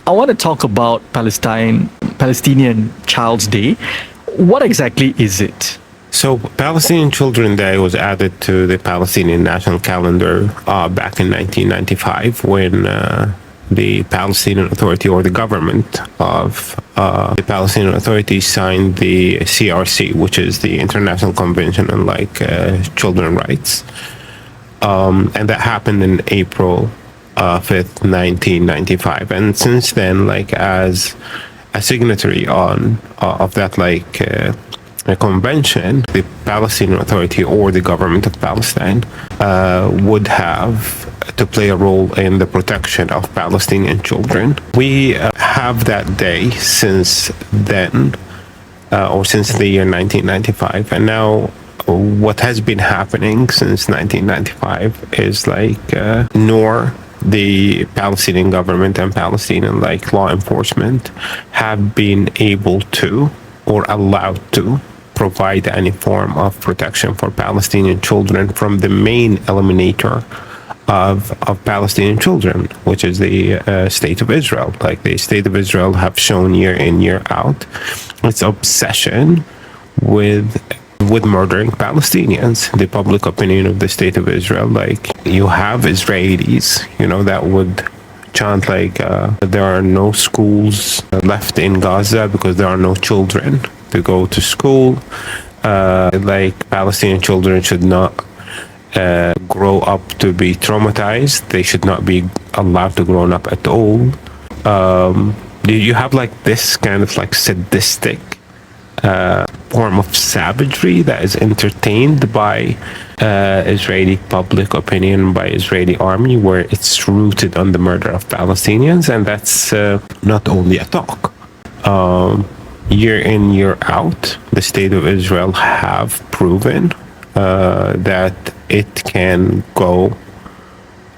I want to talk about Palestinian Child's Day. What exactly is it? So, Palestinian Children Day was added to the Palestinian national calendar back in 1995 when the Palestinian Authority, or the government of the Palestinian Authority, signed the CRC, which is the International Convention on Children Rights. And that happened in April 5th, 1995. And since then, as a signatory of that a convention, the Palestinian Authority or the government of Palestine would have to play a role in the protection of Palestinian children. We have that day since then, or since the year 1995, and now what has been happening since 1995 is nor the Palestinian government and Palestinian law enforcement have been able to or allowed to provide any form of protection for Palestinian children from the main eliminator of Palestinian children, which is the State of Israel. The State of Israel have shown year in, year out its obsession with murdering Palestinians. The public opinion of the State of Israel, you have Israelis, that would chant there are no schools left in Gaza because there are no children to go to school. Palestinian children should not grow up to be traumatized. They should not be allowed to grow up at all. You have this kind of sadistic form of savagery that is entertained by Israeli public opinion, by Israeli army, where it's rooted on the murder of Palestinians, and that's not only a talk. Year in, year out, the State of Israel have proven that it can go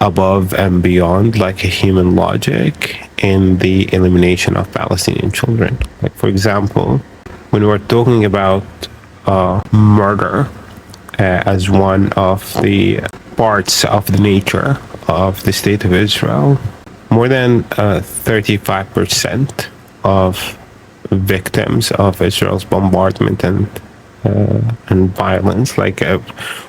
above and beyond a human logic in the elimination of Palestinian children. For example, when we're talking about murder as one of the parts of the nature of the State of Israel, more than 35% of victims of Israel's bombardment and violence,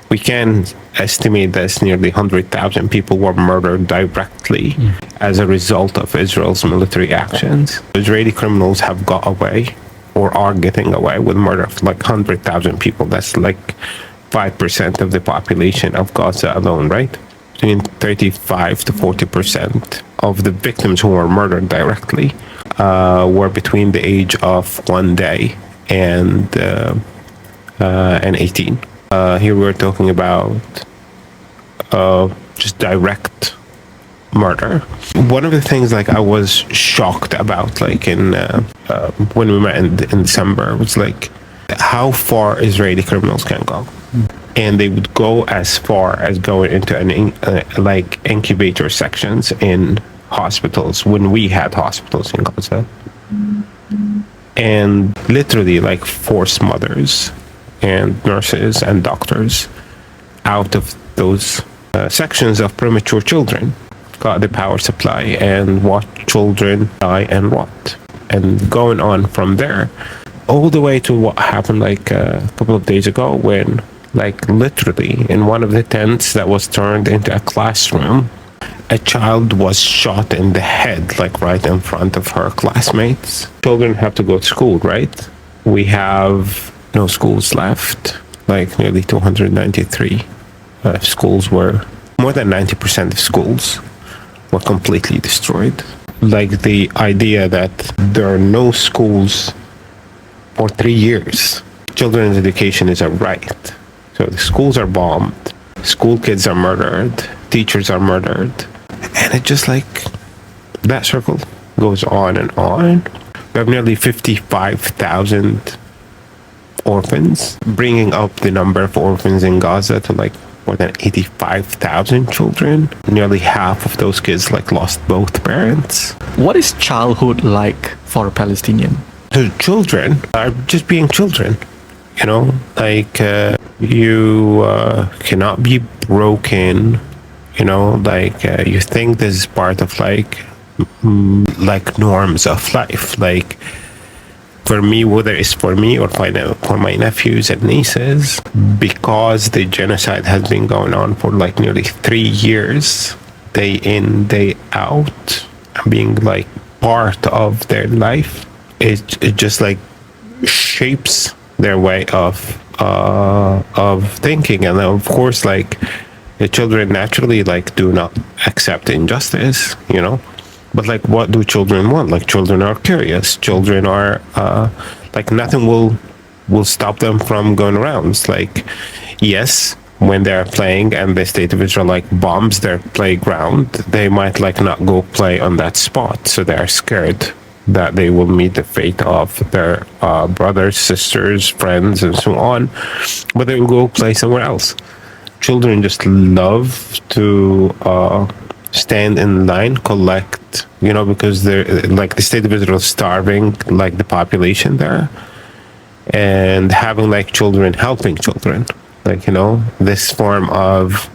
we can estimate that nearly 100,000 people were murdered directly as a result of Israel's military actions. Israeli criminals have got away or are getting away with murder of 100,000 people. That's 5% of the population of Gaza alone, right? Between 35 to 40% of the victims who were murdered directly were between the age of 1 day and 18. Here we're talking about just direct murder. One of the things I was shocked about in when we met in December was how far Israeli criminals can go. And they would go as far as going into incubator sections in hospitals when we had hospitals in Gaza, and literally force mothers and nurses and doctors out of those sections of premature children, got the power supply, and watch children die and rot, and going on from there all the way to what happened a couple of days ago when literally in one of the tents that was turned into a classroom, a child was shot in the head right in front of her classmates. Children have to go to school, right? We have no schools left. Nearly 293 schools were, more than 90% of schools were completely destroyed. The idea that there are no schools for 3 years. Children's education is a right. So the schools are bombed, school kids are murdered, teachers are murdered, and it just that circle goes on and on. We have nearly 55,000 orphans, bringing up the number of orphans in Gaza to more than 85,000 children. Nearly half of those kids lost both parents. What is childhood like for a Palestinian? The children are just being children, you cannot be broken, you think this is part of like norms of life. Like for me, whether it's for me or for my nephews and nieces, because the genocide has been going on for like nearly 3 years, day in, day out, being like part of their life, it just like shapes their way of thinking. And of course, like the children naturally like do not accept injustice, you know. But like, what do children want? Like, children are curious. Children are like, nothing will stop them from going around. It's like, yes, when they're playing and the state of Israel like bombs their playground, they might like not go play on that spot, so they are scared that they will meet the fate of their brothers, sisters, friends, and so on. But they will go play somewhere else. Children just love to stand in line, collect, you know, because they're like, the state of Israel is starving like the population there, and having like children helping children, like, you know, this form of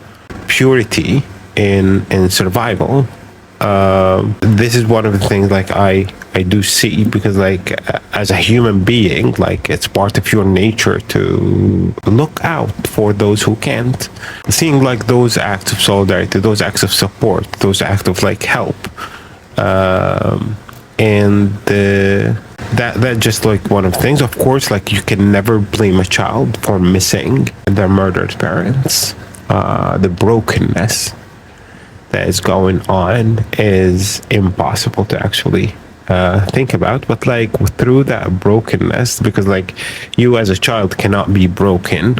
purity in survival. This is one of the things like I do see, because like as a human being, like it's part of your nature to look out for those who can't. Seeing like those acts of solidarity, those acts of support, those acts of like help, and that just like one of the things. Of course, like you can never blame a child for missing their murdered parents. The brokenness that is going on is impossible to actually think about. But like through that brokenness, because like you as a child cannot be broken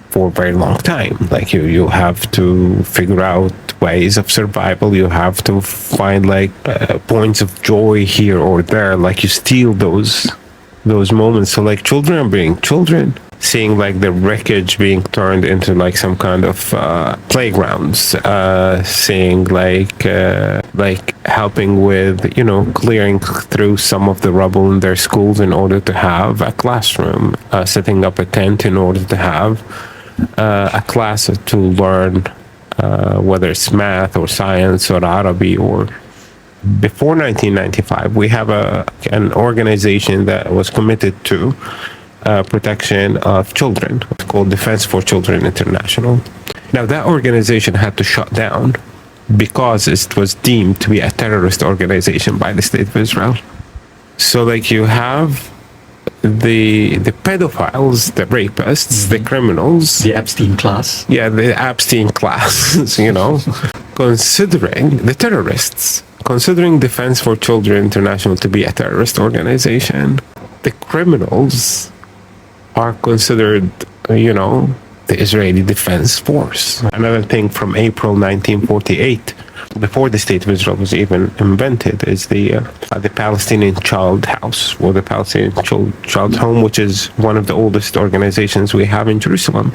for a very long time. Like you have to figure out ways of survival. You have to find like points of joy here or there. Like you steal those moments. So like children are being children, seeing like the wreckage being turned into like some kind of playgrounds, seeing like helping with, you know, clearing through some of the rubble in their schools in order to have a classroom, setting up a tent in order to have a class to learn, whether it's math or science or Arabic. Or before 1995, we have an organization that was committed to protection of children. It's called Defense for Children International. Now that organization had to shut down because it was deemed to be a terrorist organization by the state of Israel. So like you have the pedophiles, the rapists, the criminals, The Epstein class. yeah, the Epstein class, you know, considering the terrorists, considering Defense for Children International to be a terrorist organization. The criminals are considered, you know, the Israeli Defense Force. Another thing from April 1948, before the state of Israel was even invented, is the Palestinian Child House, or the Palestinian Child Home, which is one of the oldest organizations we have in Jerusalem.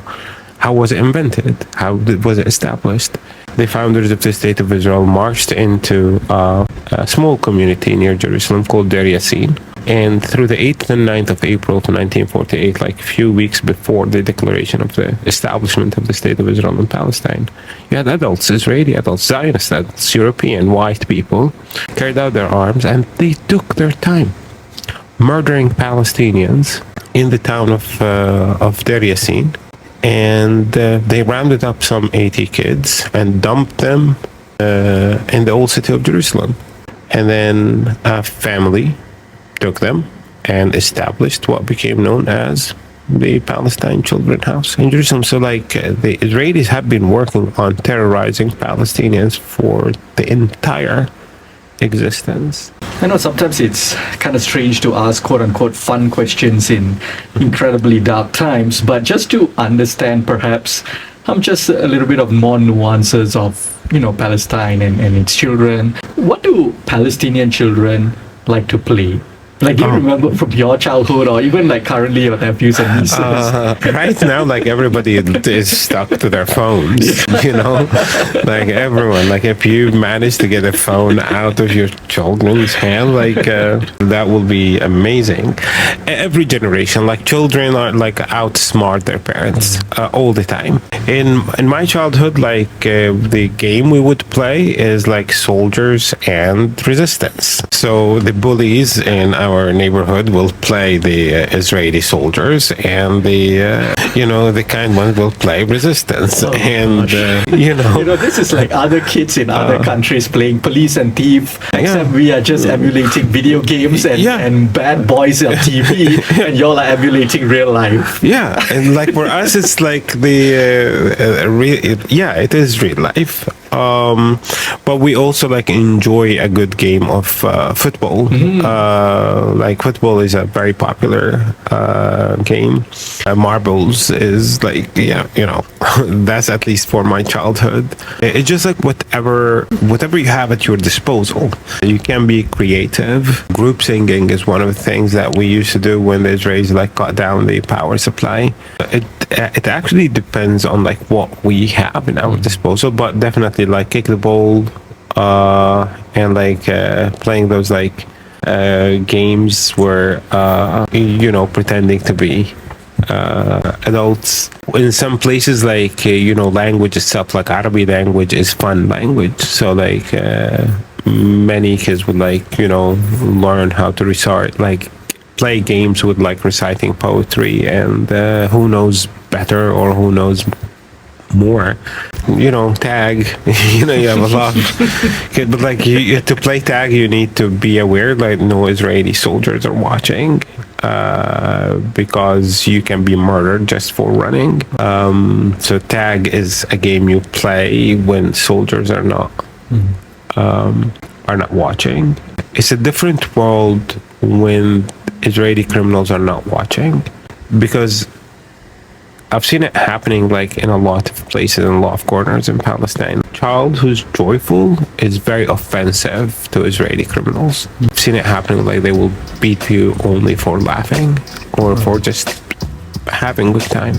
How was it invented? How was it established? The founders of the state of Israel marched into a small community near Jerusalem called Deir Yassin. And through the 8th and 9th of April to 1948, like a few weeks before the declaration of the establishment of the State of Israel in Palestine, you had adults, Israeli adults, Zionist adults, European, white people, carried out their arms, and they took their time murdering Palestinians in the town of Deir Yassin. And they rounded up some 80 kids and dumped them in the old city of Jerusalem. And then a family took them and established what became known as the Palestinian Children House in Jerusalem. So like the Israelis have been working on terrorizing Palestinians for the entire existence. I know sometimes it's kind of strange to ask quote-unquote fun questions in incredibly dark times, but just to understand perhaps just a little bit of more nuances of, you know, Palestine and its children. What do Palestinian children like to play? Like, do you remember from your childhood or even like currently your nephews and nieces? Right now, like everybody is stuck to their phones, like everyone. Like if you manage to get a phone out of your children's hand, like that will be amazing. Every generation, like children are like outsmart their parents all the time. In my childhood, like the game we would play is like soldiers and resistance. So the bullies in our neighborhood will play the Israeli soldiers, and the kind ones will play resistance. This is like other kids in other countries playing police and thief, except we are just emulating video games and bad boys on TV, and y'all are emulating real life. Yeah, and like for us, it's like it is real life. But we also like enjoy a good game of football. Like football is a very popular game. Marbles is like that's at least for my childhood. It's just like whatever you have at your disposal. You can be creative. Group singing is one of the things that we used to do when the Israelis like cut down the power supply. It actually depends on like what we have in our disposal, but definitely like kick the ball and like playing those like games where pretending to be adults. In some places like language itself, like Arabic language is fun language, so like many kids would like learn how to recite, like play games with like reciting poetry, and who knows better or who knows more, tag. You have a lot but like to play tag you need to be aware like no Israeli soldiers are watching, because you can be murdered just for running. So tag is a game you play when soldiers are not watching. It's a different world when Israeli criminals are not watching, because I've seen it happening like in a lot of places, in a lot of corners in Palestine. Child who's joyful is very offensive to Israeli criminals. I've seen it happening like they will beat you only for laughing or for just having a good time.